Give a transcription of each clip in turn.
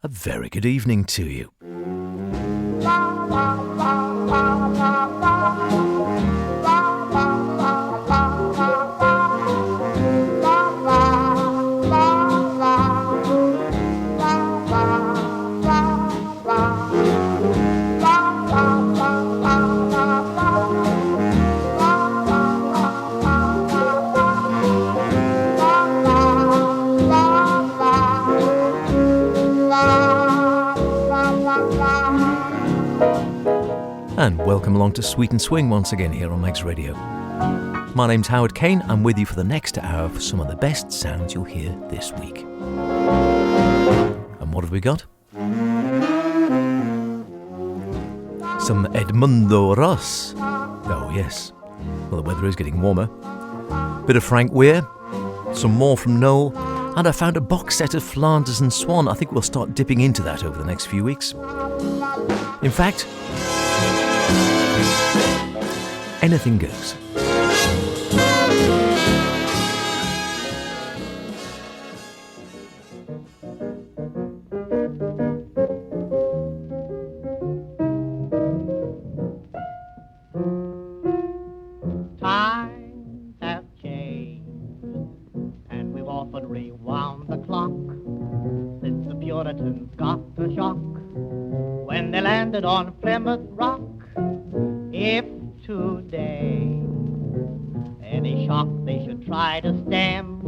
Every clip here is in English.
a very good evening to you. And welcome along to Sweet and Swing once again here on Meg's Radio. My name's Howard Kane. I'm with you for the next hour for some of the best sounds you'll hear this week. And what have we got? Some Edmundo Ross. Oh yes, well the weather is getting warmer. Bit of Frank Weir, some more from Noel, and I found a box set of Flanders and Swann. I think we'll start dipping into that over the next few weeks. In fact, anything goes. Times have changed, and we've often rewound the clock since the Puritans got the shock when they landed on Plymouth Rock. If today any shock they should try to stem,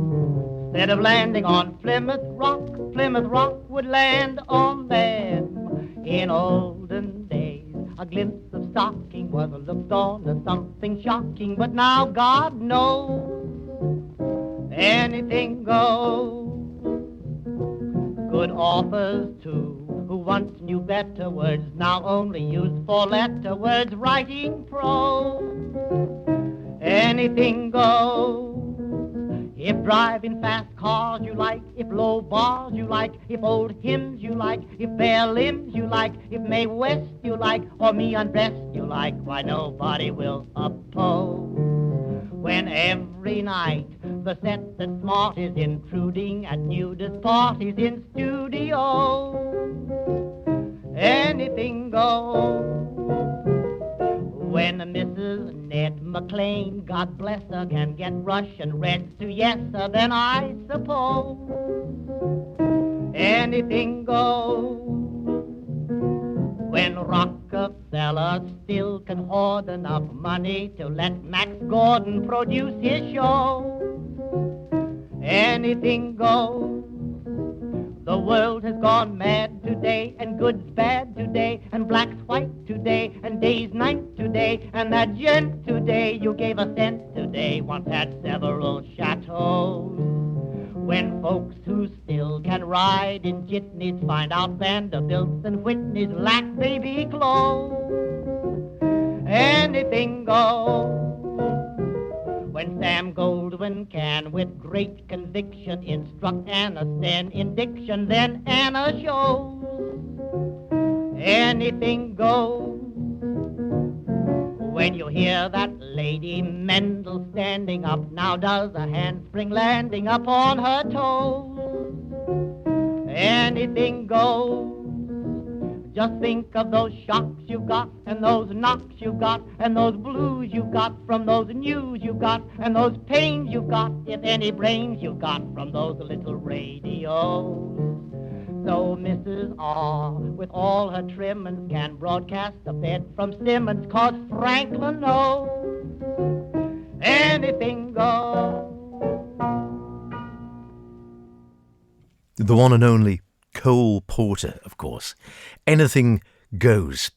instead of landing on Plymouth Rock would land on them. In olden days, a glimpse of stocking was looked on as something shocking, but now God knows anything goes. Good authors too, who once knew better words, now only use four-letter words, writing prose. Anything goes. If driving fast cars you like, if low bars you like, if old hymns you like, if bare limbs you like, if Mae West you like, or me undressed you like, why nobody will oppose. When every night the set that's smart is intruding at nudist parties in studios, anything goes. When Mrs. Ned McLean, God bless her, can get Russian reds to yes her, then I suppose anything goes. When Rockefeller still can hoard enough money to let Max Gordon produce his show, anything goes. The world has gone mad today, and good's bad today, and black's white today, and day's night today, and that gent today you gave a cent today once had several chateaus. When folks who still can ride in jitneys find out Vanderbilts and Whitneys lack baby clothes, anything goes. When Sam Goldwyn can, with great conviction, instruct Anna Sten in diction, then Anna shows anything goes. When you hear that Lady Mendel standing up, now does a handspring landing up on her toes, anything goes. Just think of those shocks you got, and those knocks you got, and those blues you got from those news you got, and those pains you got, if any brains you got from those little radios. So Mrs. R, with all her trimmings, can broadcast a bed from Simmons, 'cause Franklin knows anything goes. The one and only Cole Porter, of course. Anything goes.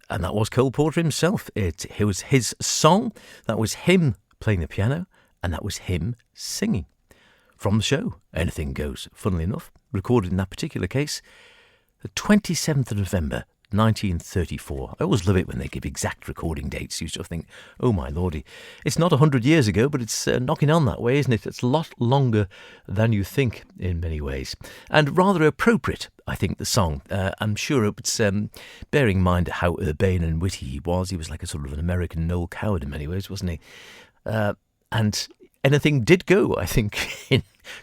And that was Cole Porter himself. It was his song, that was him playing the piano, and that was him singing. From the show, Anything Goes, funnily enough, recorded in that particular case, the 27th of November, 1934. I always love it when they give exact recording dates. You sort of think, oh my lordy, it's not 100 years ago, but it's knocking on that way, isn't it? It's a lot longer than you think in many ways. And rather appropriate, I think, the song. I'm sure it's bearing in mind how urbane and witty he was. He was like a sort of an American Noel Coward in many ways, wasn't he? And anything did go, I think,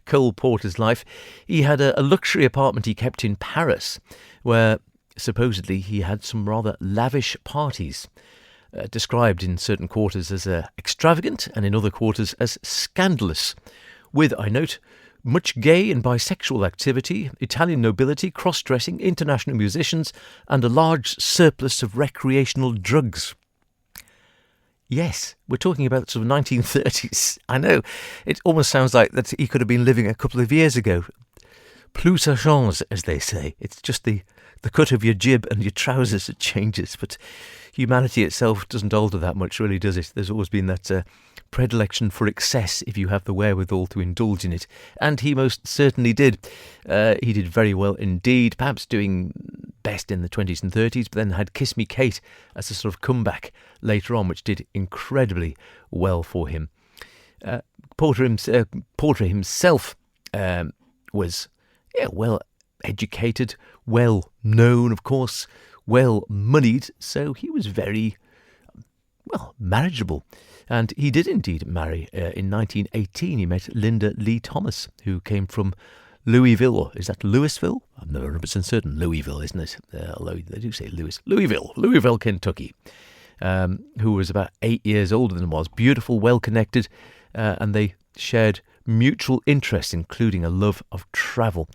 Cole Porter's life. He had a luxury apartment he kept in Paris, where supposedly he had some rather lavish parties, described in certain quarters as extravagant and in other quarters as scandalous, with, I note, much gay and bisexual activity, Italian nobility, cross-dressing, international musicians, and a large surplus of recreational drugs. Yes, we're talking about sort of 1930s. I know, it almost sounds like that he could have been living a couple of years ago. Plus ça change, as they say. It's just the cut of your jib and your trousers that changes, but humanity itself doesn't alter that much, really, does it? There's always been that predilection for excess if you have the wherewithal to indulge in it, and he most certainly did. He did very well indeed, perhaps doing best in the 20s and 30s, but then had Kiss Me Kate as a sort of comeback later on, which did incredibly well for him. Porter himself was well educated, well known, of course, well moneyed, so he was very marriageable. And he did indeed marry. In 1918, he met Linda Lee Thomas, who came from Louisville, or is that Louisville? I'm not 100% certain. Louisville, isn't it? Although they do say Louisville, Kentucky, who was about 8 years older than was. Beautiful, well-connected, and they shared mutual interests, including a love of travel.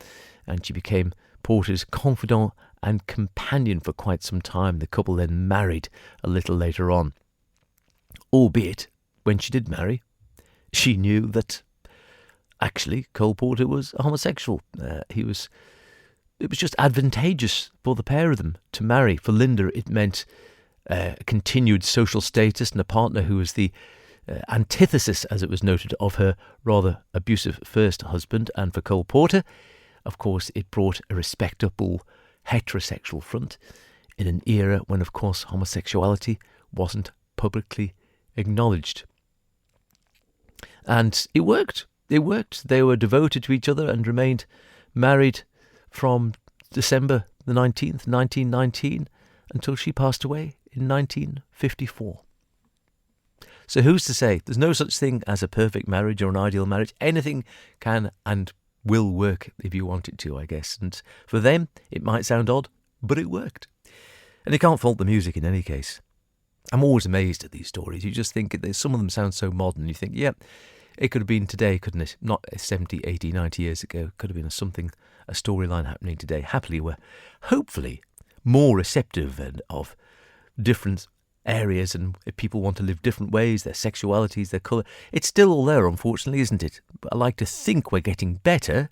And she became Porter's confidant and companion for quite some time. The couple then married a little later on. Albeit, when she did marry, she knew that actually Cole Porter was a homosexual. It was just advantageous for the pair of them to marry. For Linda, it meant continued social status and a partner who was the antithesis, as it was noted, of her rather abusive first husband. And for Cole Porter, of course, it brought a respectable heterosexual front in an era when, of course, homosexuality wasn't publicly acknowledged. And it worked. They were devoted to each other and remained married from December the 19th, 1919, until she passed away in 1954. So who's to say? There's no such thing as a perfect marriage or an ideal marriage. Anything can and will work if you want it to, I guess. And for them, it might sound odd, but it worked. And you can't fault the music in any case. I'm always amazed at these stories. You just think some of them sound so modern. You think, it could have been today, couldn't it? Not 70, 80, 90 years ago. It could have been a storyline happening today. Happily, we're hopefully more receptive of different areas, and if people want to live different ways, their sexualities, their colour, it's still all there, unfortunately, isn't it? But I like to think we're getting better,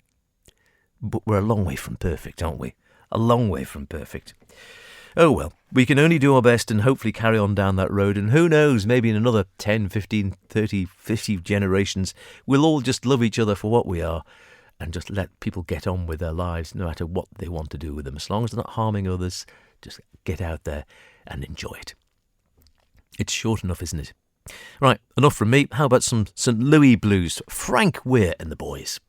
but we're a long way from perfect, aren't we? A long way from perfect. Oh well, we can only do our best and hopefully carry on down that road, and who knows, maybe in another 10, 15, 30, 50 generations, we'll all just love each other for what we are and just let people get on with their lives no matter what they want to do with them. As long as they're not harming others, just get out there and enjoy it. It's short enough, isn't it? Right, enough from me. How about some St. Louis blues? Frank Weir and the boys.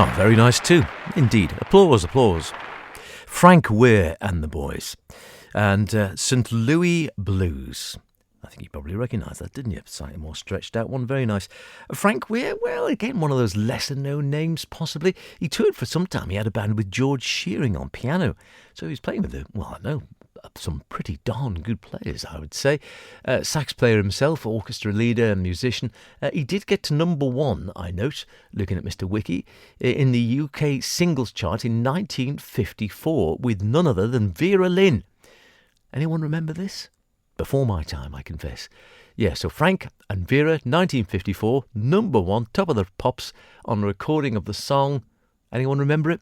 Oh, very nice too. Indeed. Applause, applause. Frank Weir and the Boys. And St. Louis Blues. I think you probably recognise that, didn't you? Slightly more stretched out one. Very nice. Frank Weir, well, again, one of those lesser known names, possibly. He toured for some time. He had a band with George Shearing on piano. So he was playing with, some pretty darn good players, I would say. Sax player himself, orchestra leader and musician. He did get to number one, I note, looking at Mr. Wiki, in the UK singles chart in 1954 with none other than Vera Lynn. Anyone remember this? Before my time, I confess. Yeah, so Frank and Vera, 1954, number one, top of the pops, on a recording of the song. Anyone remember it?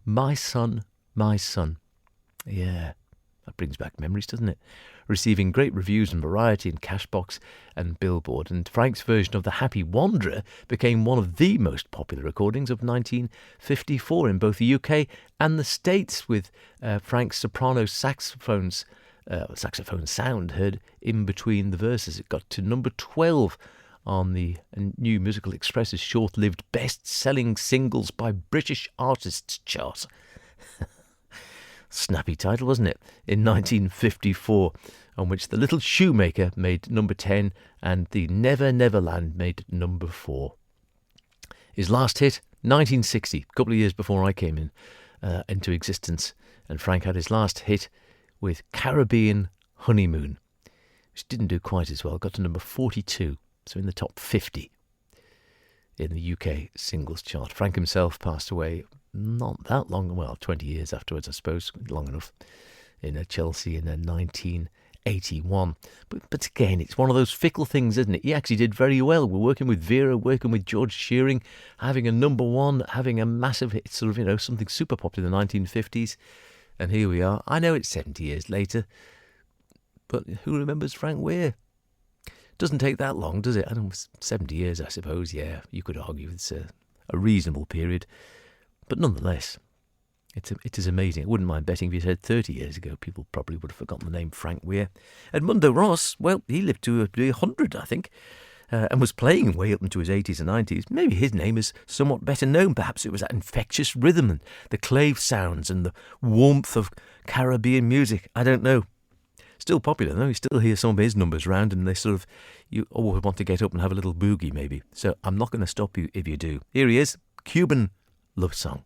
My Son, My Son. Yeah, that brings back memories, doesn't it? Receiving great reviews in Variety and Cashbox and Billboard. And Frank's version of The Happy Wanderer became one of the most popular recordings of 1954 in both the UK and the States, with Frank's soprano saxophone sound heard in between the verses. It got to number 12 on the New Musical Express's short-lived best-selling singles by British artists chart. Snappy title, wasn't it? In 1954, on which The Little Shoemaker made number 10 and The Never Neverland made number 4. His last hit, 1960, a couple of years before I came into existence, and Frank had his last hit with Caribbean Honeymoon, which didn't do quite as well, got to number 42, so in the top 50 in the UK singles chart. Frank himself passed away not that long, 20 years afterwards, I suppose, long enough, in Chelsea in 1981. But again, it's one of those fickle things, isn't it? He actually did very well. We're working with Vera, working with George Shearing, having a number one, having a massive hit, something super popular in the 1950s. And here we are. I know it's 70 years later, but who remembers Frank Weir? Doesn't take that long, does it? I don't know, 70 years, I suppose. Yeah, you could argue it's a reasonable period. But nonetheless, it is amazing. I wouldn't mind betting if you said 30 years ago, people probably would have forgotten the name Frank Weir. Edmundo Ross, well, he lived to be 100, I think, and was playing way up into his 80s and 90s. Maybe his name is somewhat better known. Perhaps it was that infectious rhythm and the clave sounds and the warmth of Caribbean music. I don't know. Still popular, though. You still hear some of his numbers round, and they you always want to get up and have a little boogie, maybe. So I'm not going to stop you if you do. Here he is, Cuban Love Song.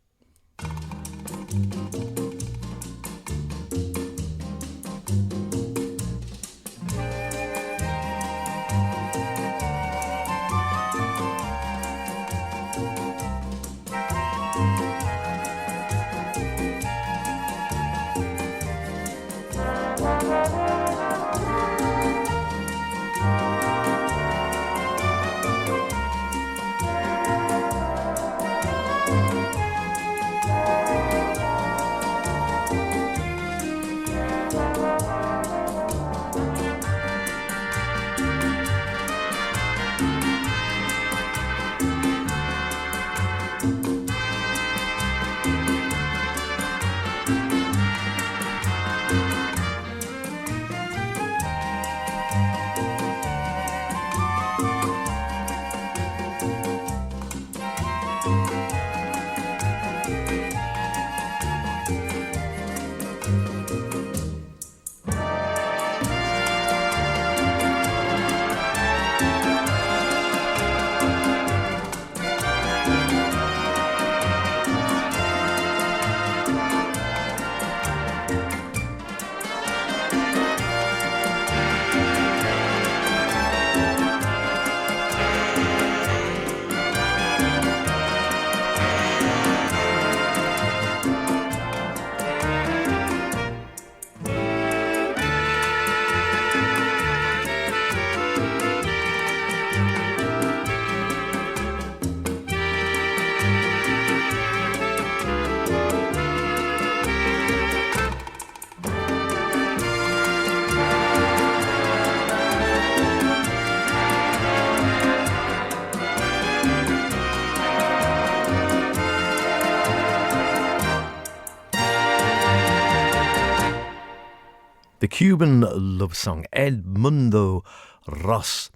The Cuban Love Song, Edmundo Ross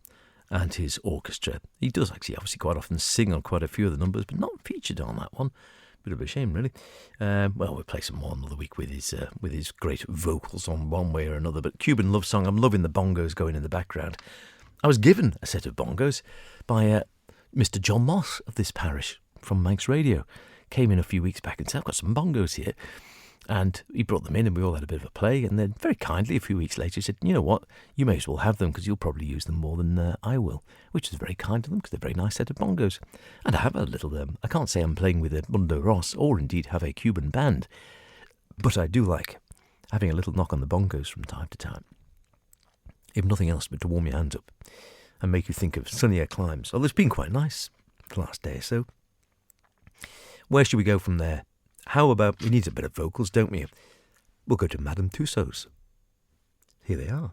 and his orchestra. He does actually obviously quite often sing on quite a few of the numbers, but not featured on that one. Bit of a shame, really. Well, we'll play some more another week with his great vocals on one way or another. But Cuban Love Song, I'm loving the bongos going in the background. I was given a set of bongos by Mr. John Moss of this parish from Manx Radio. Came in a few weeks back and said, I've got some bongos here. And he brought them in and we all had a bit of a play. And then very kindly, a few weeks later, he said, you know what, you may as well have them because you'll probably use them more than I will. Which was very kind of them because they're a very nice set of bongos. And I have a little, I can't say I'm playing with Edmundo Ross or indeed have a Cuban band. But I do like having a little knock on the bongos from time to time. If nothing else but to warm your hands up and make you think of sunnier climes. Although it's been quite nice the last day or so. Where should we go from there? How about, we need a bit of vocals, don't we? We'll go to Madame Tussauds. Here they are.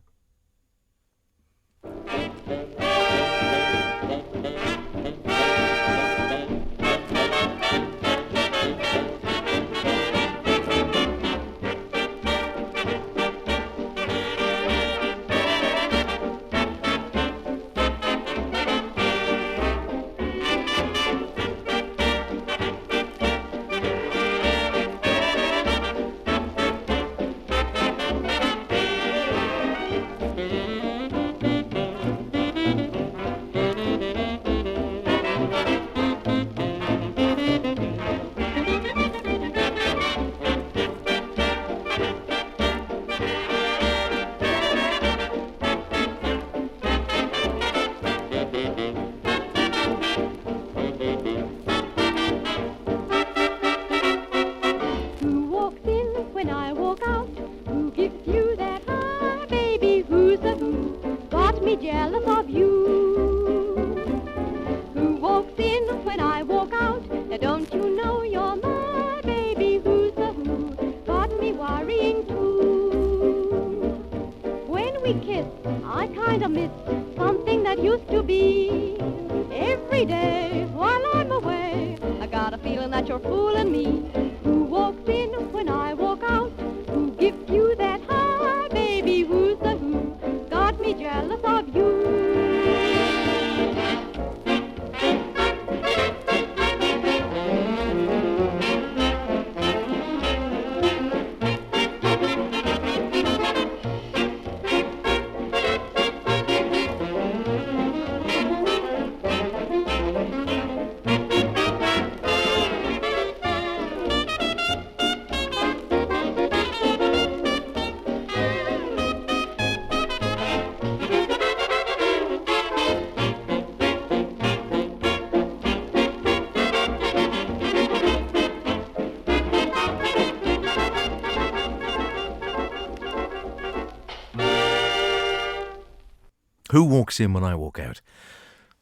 Who walks in when I walk out?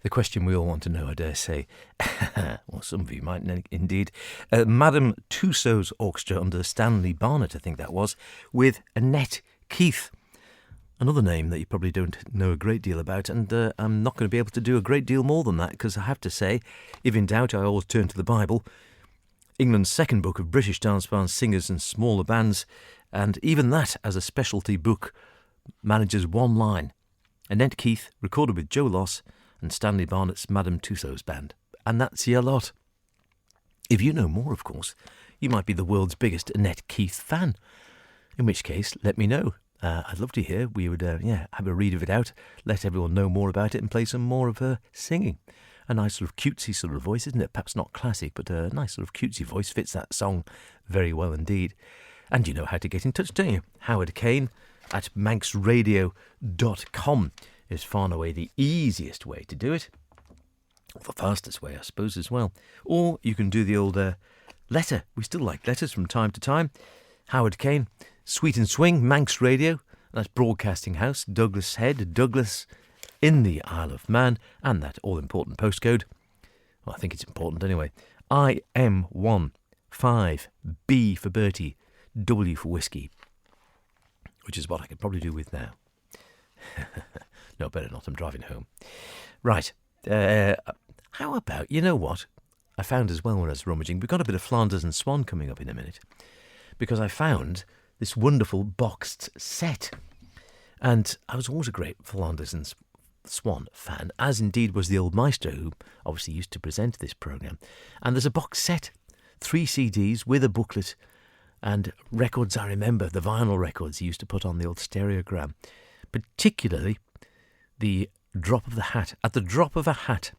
The question we all want to know, I dare say. Well, some of you might indeed. Madame Tussauds Orchestra under Stanley Barnett, I think that was, with Annette Keith. Another name that you probably don't know a great deal about, and I'm not going to be able to do a great deal more than that, because I have to say, if in doubt, I always turn to the Bible. England's second book of British dance band singers and smaller bands, and even that as a specialty book manages one line. Annette Keith, recorded with Joe Loss and Stanley Barnett's Madame Tussauds Band. And that's your lot. If you know more, of course, you might be the world's biggest Annette Keith fan. In which case, let me know. I'd love to hear. We would have a read of it out, let everyone know more about it and play some more of her singing. A nice sort of cutesy sort of voice, isn't it? Perhaps not classic, but a nice sort of cutesy voice fits that song very well indeed. And you know how to get in touch, don't you? Howard Kane at manxradio.com is far and away the easiest way to do it. Or the fastest way, I suppose, as well. Or you can do the old letter. We still like letters from time to time. Howard Kane, Sweet and Swing, Manx Radio. That's Broadcasting House, Douglas Head, Douglas in the Isle of Man. And that all-important postcode. Well, I think it's important anyway. IM1 5B for Bertie, W for Whiskey. Which is what I could probably do with now. No, better not. I'm driving home. Right. How about, you know what? I found as well when I was rummaging, we've got a bit of Flanders and Swann coming up in a minute. Because I found this wonderful boxed set. And I was always a great Flanders and Swann fan, as indeed was the Old Maestro, who obviously used to present this programme. And there's a box set, 3 CDs with a booklet, and records. I remember the vinyl records he used to put on the old stereogram, particularly the drop of the hat. At the drop of a hat,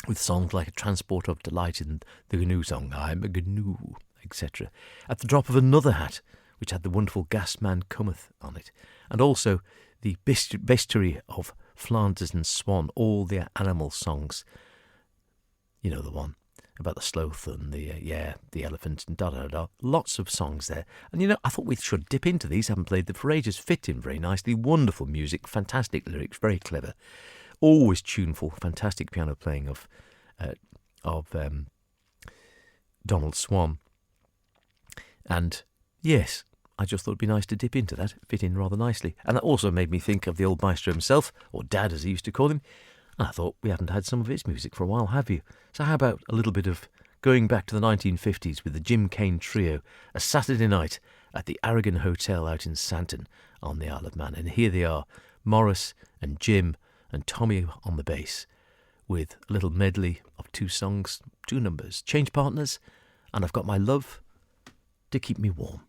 with songs like A Transport of Delight and the GNU song, I'm a GNU, etc. At the drop of another hat, which had the wonderful Gas Man Cometh on it. And also the bestiary of Flanders and Swann, all the animal songs. You know the one about the sloth and the elephant and da-da-da. Lots of songs there. And I thought we should dip into these. I haven't played them for ages. Fit in very nicely. Wonderful music, fantastic lyrics, very clever. Always tuneful, fantastic piano playing of Donald Swann. And yes, I just thought it'd be nice to dip into that, fit in rather nicely. And that also made me think of the Old Maestro himself, or Dad as he used to call him. And I thought, we haven't had some of his music for a while, have you? So how about a little bit of going back to the 1950s with the Jim Kane Trio, a Saturday night at the Aragon Hotel out in Santon on the Isle of Man. And here they are, Morris and Jim and Tommy on the bass, with a little medley of 2 songs, 2 numbers, Change Partners, and I've Got My Love to Keep Me Warm.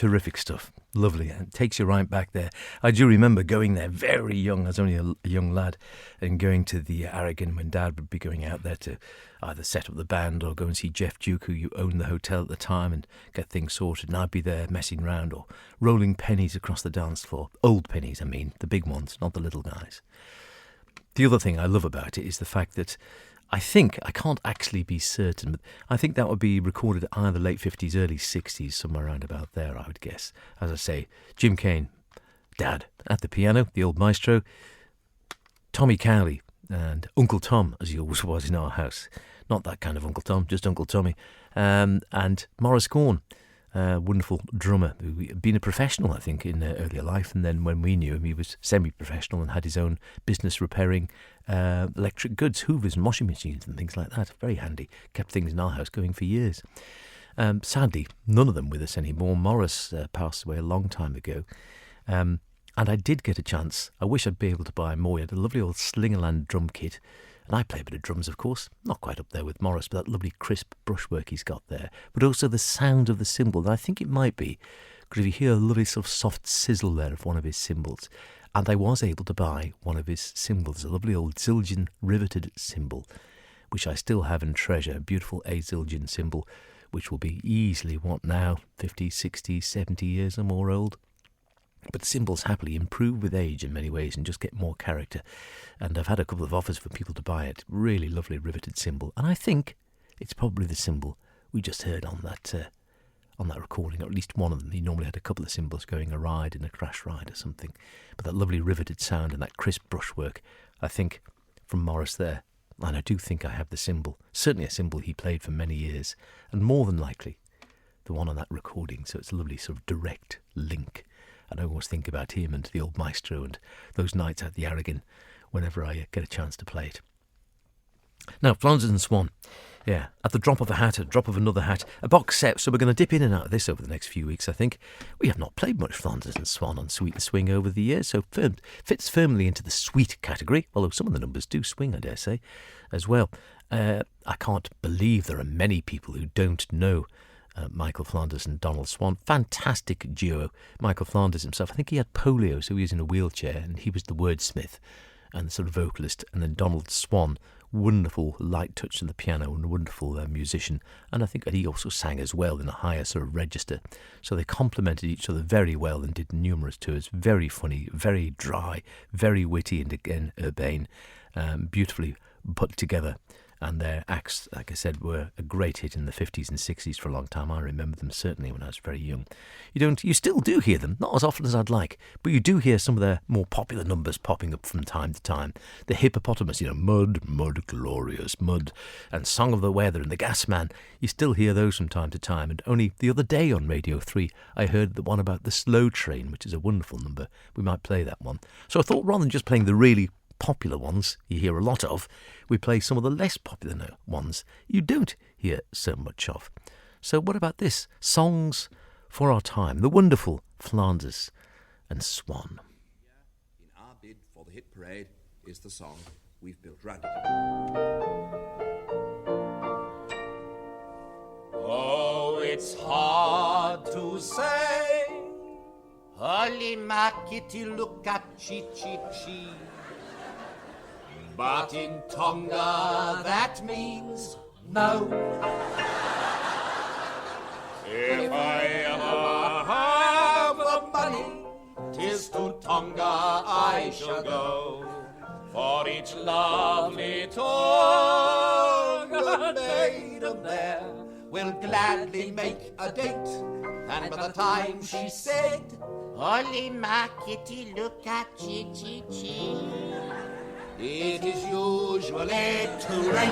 terrific stuff. Lovely. It takes you right back there. I do remember going there very young. I was only a young lad, and going to the Aragon when Dad would be going out there to either set up the band or go and see Jeff Duke, who owned the hotel at the time, and get things sorted. And I'd be there messing around or rolling pennies across the dance floor. Old pennies, I mean, the big ones, not the little guys. The other thing I love about it is the fact that I can't actually be certain, but I think that would be recorded either late 50s, early 60s, somewhere around about there, I would guess. As I say, Jim Kane, Dad, at the piano, the Old Maestro, Tommy Cowley, and Uncle Tom, as he always was in our house. Not that kind of Uncle Tom, just Uncle Tommy. And Morris Corn, wonderful drummer, who had been a professional, I think, in earlier life. And then when we knew him, he was semi-professional and had his own business repairing electric goods, hoovers and washing machines and things like that. Very handy. Kept things in our house going for years. Sadly, none of them with us anymore. Morris passed away a long time ago. And I did get a chance. I wish I'd be able to buy more. He had a lovely old Slingerland drum kit. And I play a bit of drums, of course. Not quite up there with Morris, but that lovely crisp brushwork he's got there. But also the sound of the cymbal. And I think it might be, because if you hear a lovely sort of soft sizzle there of one of his cymbals. And I was able to buy one of his cymbals, a lovely old Zildjian riveted cymbal, which I still have and treasure. A beautiful A Zildjian cymbal, which will be easily, 50, 60, 70 years or more old. But cymbals happily improve with age in many ways and just get more character. And I've had a couple of offers for people to buy it. Really lovely riveted cymbal. And I think it's probably the cymbal we just heard on that recording, or at least one of them. He normally had a couple of cymbals going a ride in a crash ride or something. But that lovely riveted sound and that crisp brushwork, I think, from Morris there. And I do think I have the cymbal. Certainly a cymbal he played for many years. And more than likely, the one on that recording. So it's a lovely sort of direct link. And I always think about him and the Old Maestro and those nights at the Aragon whenever I get a chance to play it. Now, Flanders and Swann. Yeah, at the drop of a hat, a drop of another hat, a box set, so we're going to dip in and out of this over the next few weeks, I think. We have not played much Flanders and Swann on Sweet and Swing over the years, so fits firmly into the sweet category, although some of the numbers do swing, I dare say, as well. I can't believe there are many people who don't know Michael Flanders and Donald Swann. Fantastic duo. Michael Flanders himself, I think he had polio, so he was in a wheelchair, and he was the wordsmith and the sort of vocalist. And then Donald Swann, wonderful light touch on the piano and a wonderful musician. And I think that he also sang as well in a higher sort of register. So they complemented each other very well and did numerous tours. Very funny, very dry, very witty, and again urbane, beautifully put together. And their acts, like I said, were a great hit in the 50s and 60s for a long time. I remember them certainly when I was very young. You still do hear them, not as often as I'd like, but you do hear some of their more popular numbers popping up from time to time. The Hippopotamus, Mud, Mud, Glorious Mud, and Song of the Weather and The Gas Man. You still hear those from time to time. And only the other day on Radio 3, I heard the one about the Slow Train, which is a wonderful number. We might play that one. So I thought rather than just playing the really popular ones you hear a lot of, we play some of the less popular ones you don't hear so much of. So what about this? Songs for Our Time, the wonderful Flanders and Swann. In our bid for the hit parade is the song we've built round it. Oh, it's hard to say. Holy ma kitty look at chi chi chi. But in Tonga that means no. If I ever have the money, 'tis to Tonga I shall go. For each lovely Tonga maiden there will gladly make a date. And by the time she said, Holy ma kitty look at chi chi chi. it is usually too late.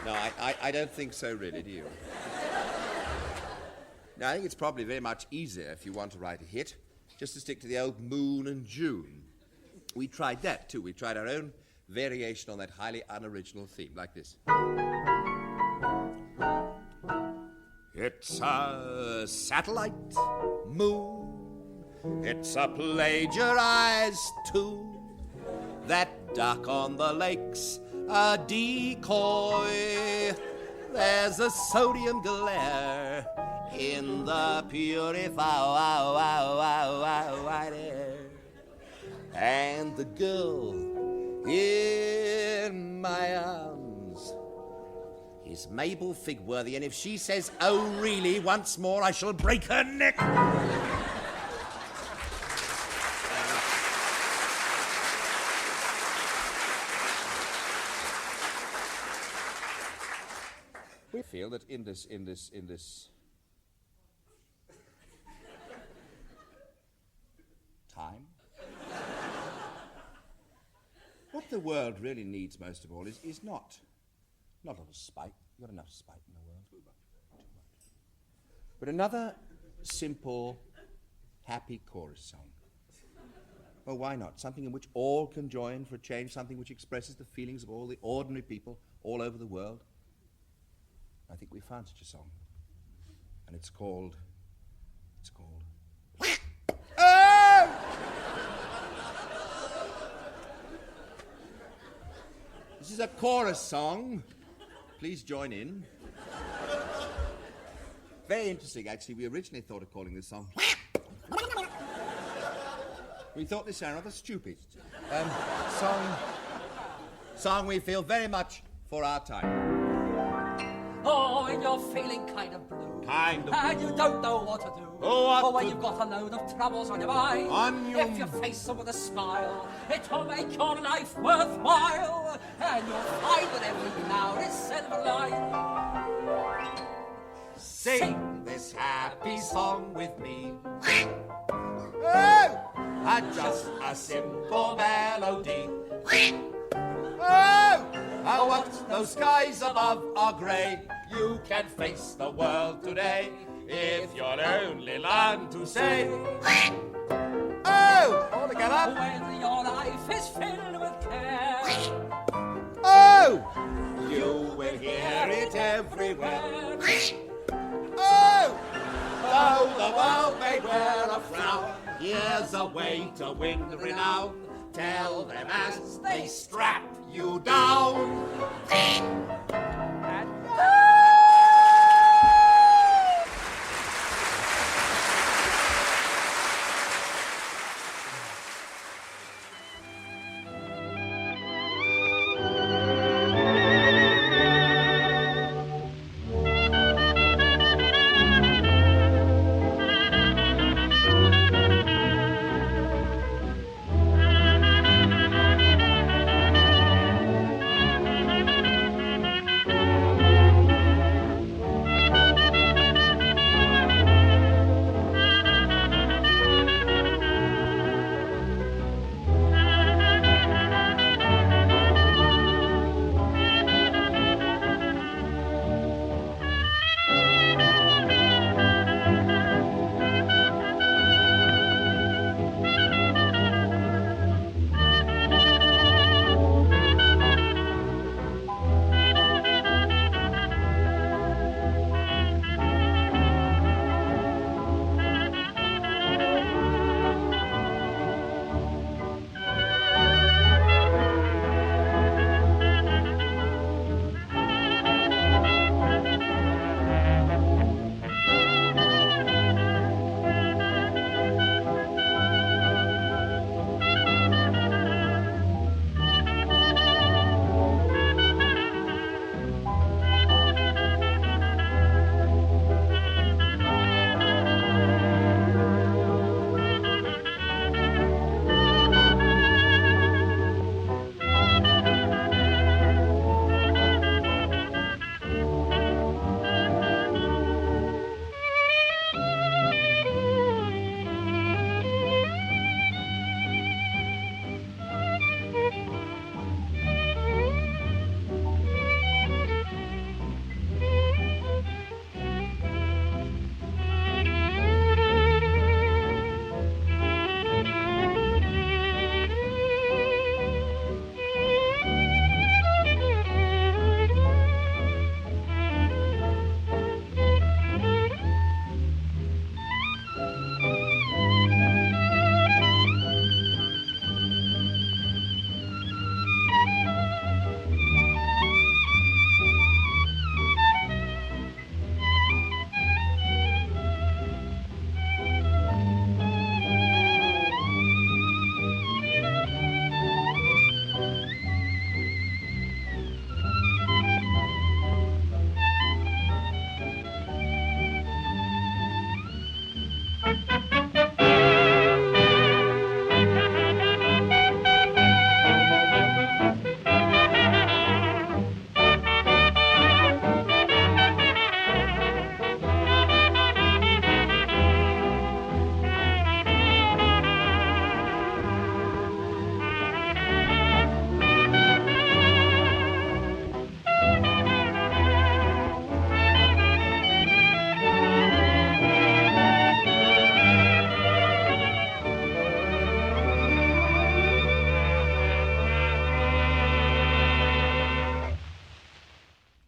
No, I don't think so, really, do you? No, I think it's probably very much easier if you want to write a hit, just to stick to the old Moon and June. We tried that, too. We tried our own variation on that highly unoriginal theme, like this. It's a satellite moon It's a plagiarized tune. That duck on the lake's a decoy. There's a sodium glare in the purified air. And the girl in my arms is Mabel Figworthy, and if she says, "Oh, really," once more, I shall break her neck. We feel that in this time, what the world really needs most of all is not a lot of spite. You've got enough spite in the world. Too much. But another simple, happy chorus song. Well, why not? Something in which all can join for a change, something which expresses the feelings of all the ordinary people all over the world. I think we found such a song. And it's called... Oh! This is a chorus song. Please join in. Very interesting, actually. We originally thought of calling this song... We thought this sounded rather stupid. Song we feel very much for our time. Oh, and you're feeling kind of blue. Kind of and you don't know what to do. Oh, when you've got a load of troubles on your mind. If you face them with a smile, it will make your life worthwhile. And you'll find that every now is silver line. Sing this happy song with me. Oh! Just a simple melody. Oh! What those skies above are grey. You can face the world today if you'll only learn to say, oh! All together. When your life is filled with care, oh! You will hear it everywhere. Oh! Though the world may wear a frown, here's a way to win renown. Tell them as they strap you down.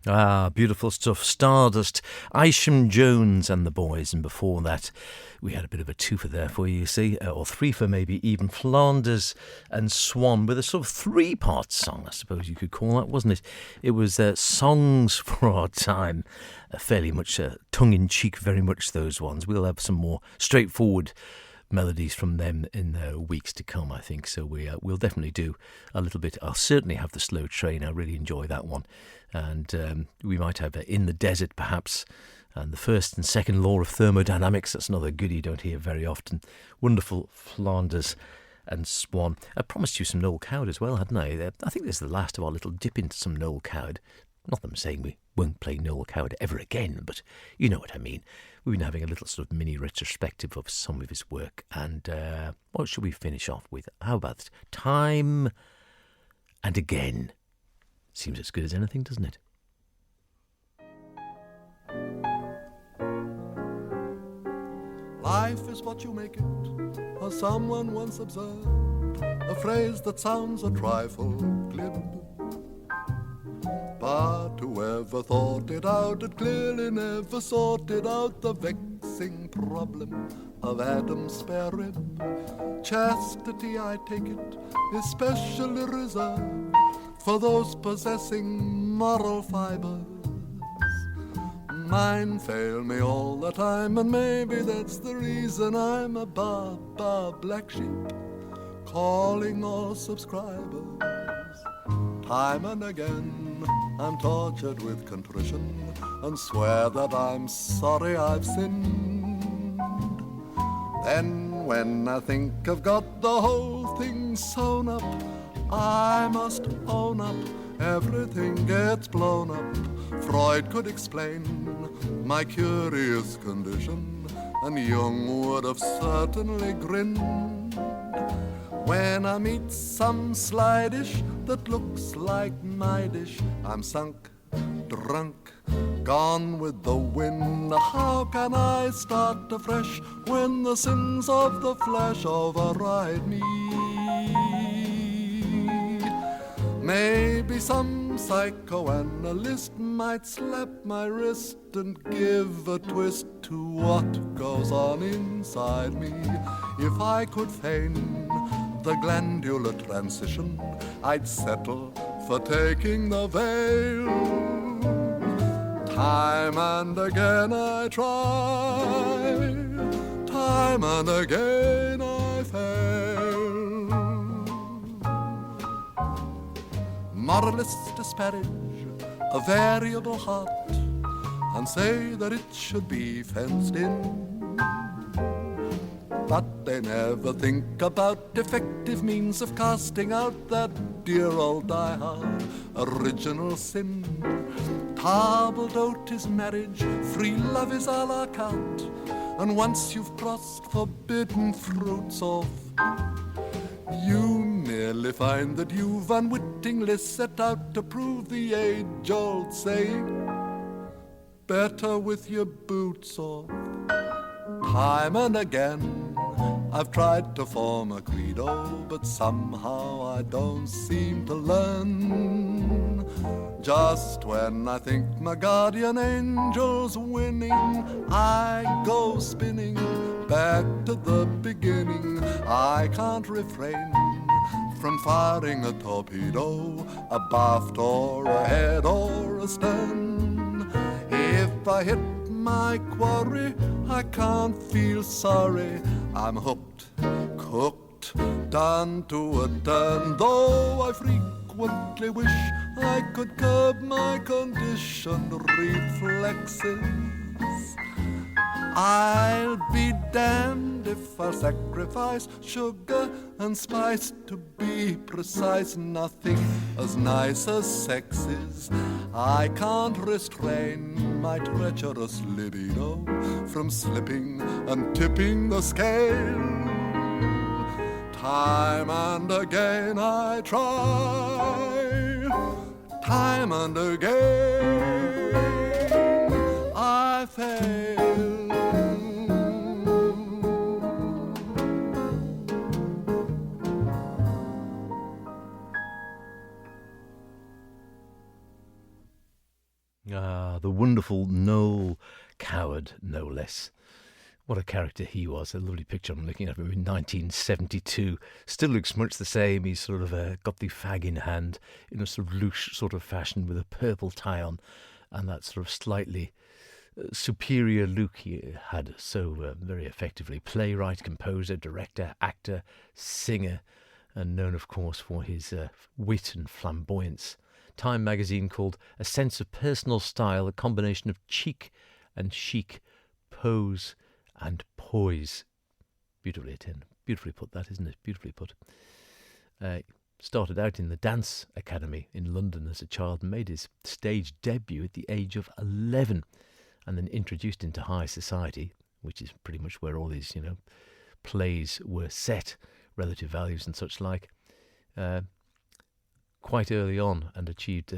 Ah, beautiful stuff. Stardust, Isham Jones and the Boys. And before that, we had a bit of a twofer there for you see, or threefer maybe even. Flanders and Swann with a sort of three-part song, I suppose you could call that, wasn't it? It was Songs for Our Time, fairly much tongue-in-cheek, very much those ones. We'll have some more straightforward melodies from them in the weeks to come, I think. So we'll definitely do a little bit. I'll certainly have the Slow Train. I really enjoy that one. And we might have In the Desert, perhaps. And the first and second law of thermodynamics. That's another goodie you don't hear very often. Wonderful Flanders and Swann. I promised you some Noel Coward as well, hadn't I? I think this is the last of our little dip into some Noel Coward. Not that I'm saying we won't play Noel Coward ever again, but you know what I mean. We've been having a little sort of mini retrospective of some of his work. And what should we finish off with? How about Time and Again? Seems as good as anything, doesn't it? Life is what you make it, as someone once observed, a phrase that sounds a trifle glib. But whoever thought it out had clearly never sorted out the vexing problem of Adam's spare rib. Chastity, I take it, is specially reserved for those possessing moral fibers. Mine fail me all the time, and maybe that's the reason I'm a black sheep, calling all subscribers. Time and again I'm tortured with contrition, and swear that I'm sorry I've sinned. Then when I think I've got the whole thing sewn up, I must own up, everything gets blown up. Freud could explain my curious condition, and Jung would have certainly grinned. When I meet some sly dish that looks like my dish, I'm sunk, drunk, gone with the wind. How can I start afresh when the sins of the flesh override me? Maybe some psychoanalyst might slap my wrist and give a twist to what goes on inside me. If I could feign the glandular transition, I'd settle for taking the veil. Time and again I try, time and again I fail. Moralists disparage a variable heart and say that it should be fenced in, but they never think about effective means of casting out that dear old die-hard original sin. Table d'hote is marriage, free love is a la carte, and once you've crossed forbidden fruits off, you merely find that you've unwittingly set out to prove the age-old saying, better with your boots off. Time and again I've tried to form a credo, but somehow I don't seem to learn. Just when I think my guardian angel's winning, I go spinning back to the beginning. I can't refrain from firing a torpedo, abaft or ahead or astern. If I hit my quarry, I can't feel sorry. I'm hooked, cooked, done to a turn. Though I frequently wish I could curb my conditioned reflexes, I'll be damned if I'll sacrifice sugar and spice. To be precise, nothing as nice as sex is. I can't restrain my treacherous libido from slipping and tipping the scale. Time and again I try, time and again I fail. wonderful Noel Coward, no less. What a character he was. A lovely picture I'm looking at him in 1972. Still looks much the same. He's sort of got the fag in hand in a sort of loose sort of fashion with a purple tie on and that sort of slightly superior look he had so very effectively. Playwright, composer, director, actor, singer, and known, of course, for his wit and flamboyance. Time magazine called A Sense of Personal Style, a combination of cheek and chic, pose and poise. Beautifully put that, isn't it? Beautifully put. Started out in the Dance Academy in London as a child and made his stage debut at the age of 11, and then introduced into high society, which is pretty much where all his, plays were set, relative values and such like, quite early on, and achieved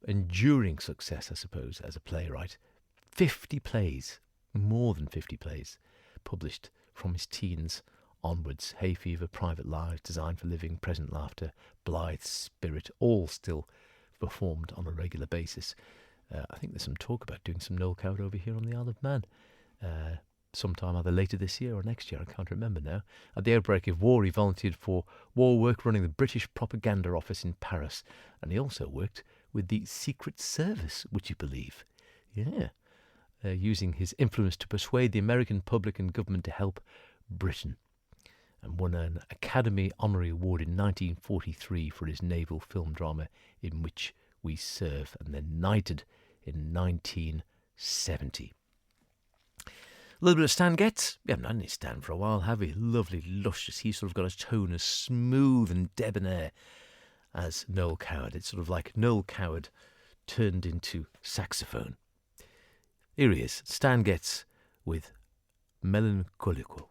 enduring success, I suppose, as a playwright. 50 plays. More than 50 plays published from his teens onwards. Hay Fever, Private Lives, Designed for Living, Present Laughter, Blithe Spirit, all still performed on a regular basis. I think there's some talk about doing some Noel Coward over here on the Isle of Man sometime either later this year or next year, I can't remember now. At the outbreak of war, he volunteered for war work running the British Propaganda Office in Paris, and he also worked with the Secret Service, would you believe? Yeah. Using his influence to persuade the American public and government to help Britain, and won an Academy Honorary Award in 1943 for his naval film drama In Which We Serve, and then knighted in 1970. A little bit of Stan Getz. We haven't had any Stan for a while, have we? Lovely, luscious. He's sort of got a tone as smooth and debonair as Noel Coward. It's sort of like Noel Coward turned into saxophone. Here he is, Stan Getz with Melancholico.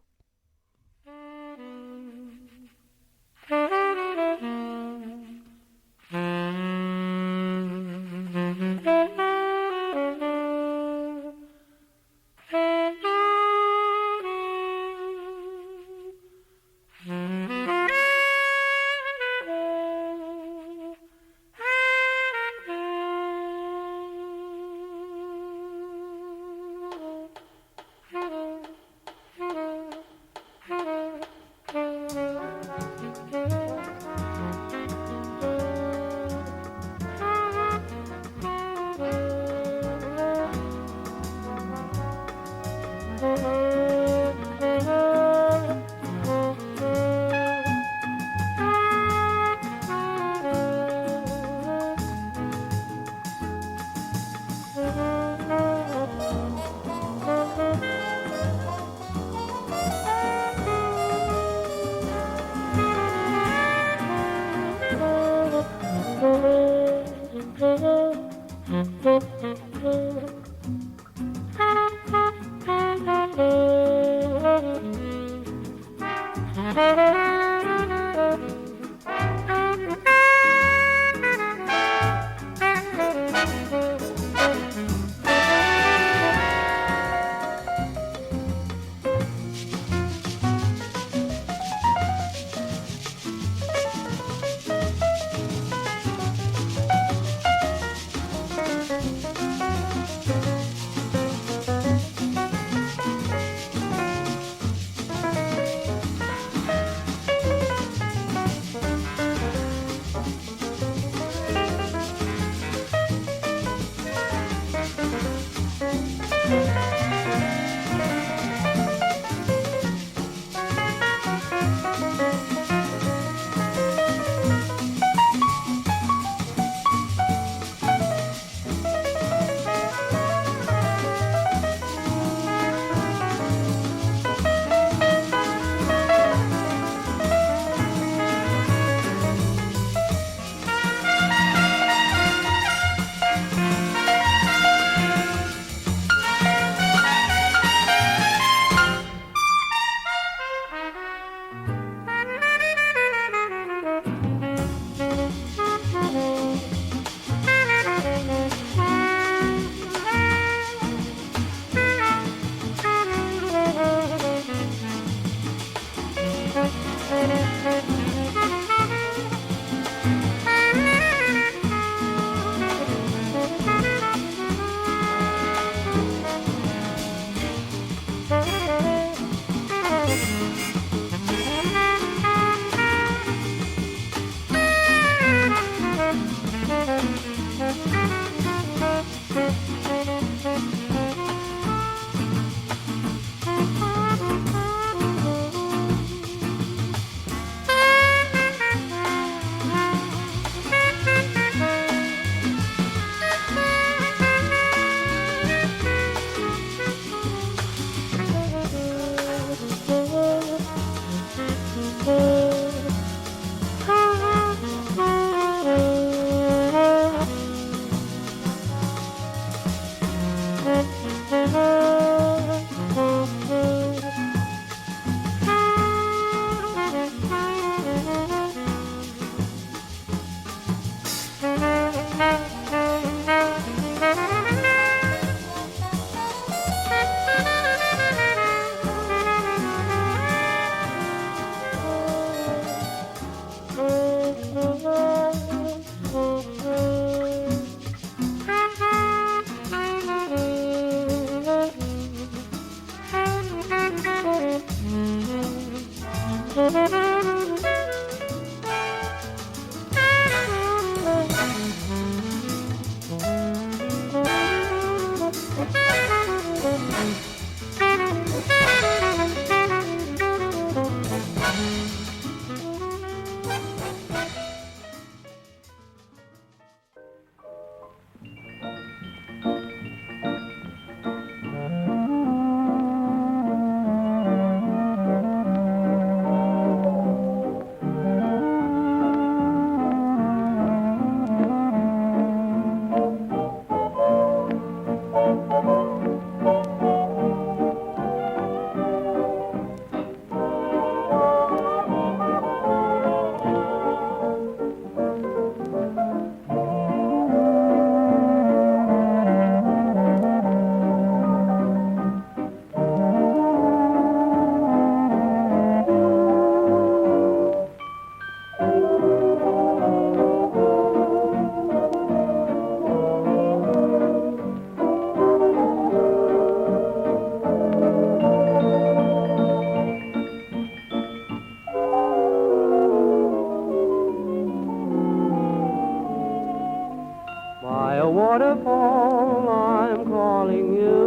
waterfall, I'm calling you.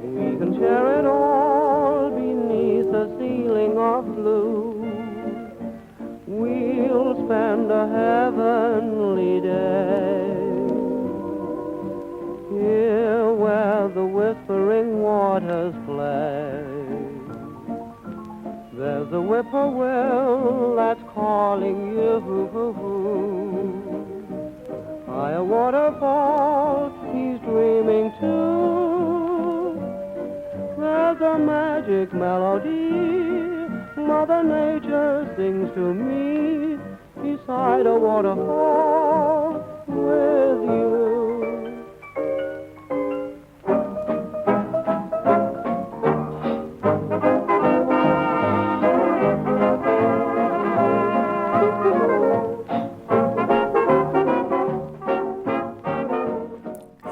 We can share it all beneath a ceiling of blue. We'll spend a heavenly day here where the whispering waters play. There's a whippoorwill that's calling you. By a waterfall, he's dreaming too. There's a magic melody Mother Nature sings to me beside a waterfall with you.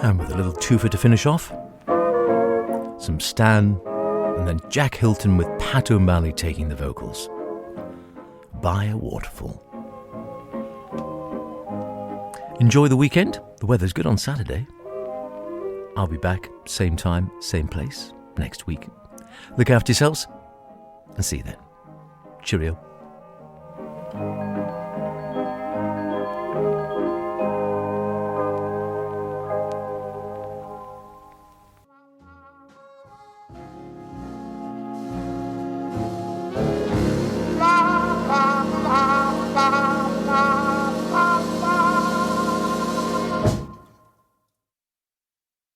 And with a little twofer to finish off, some Stan, and then Jack Hilton with Pat O'Malley taking the vocals. By a Waterfall. Enjoy the weekend. The weather's good on Saturday. I'll be back, same time, same place, next week. Look after yourselves, and see you then. Cheerio.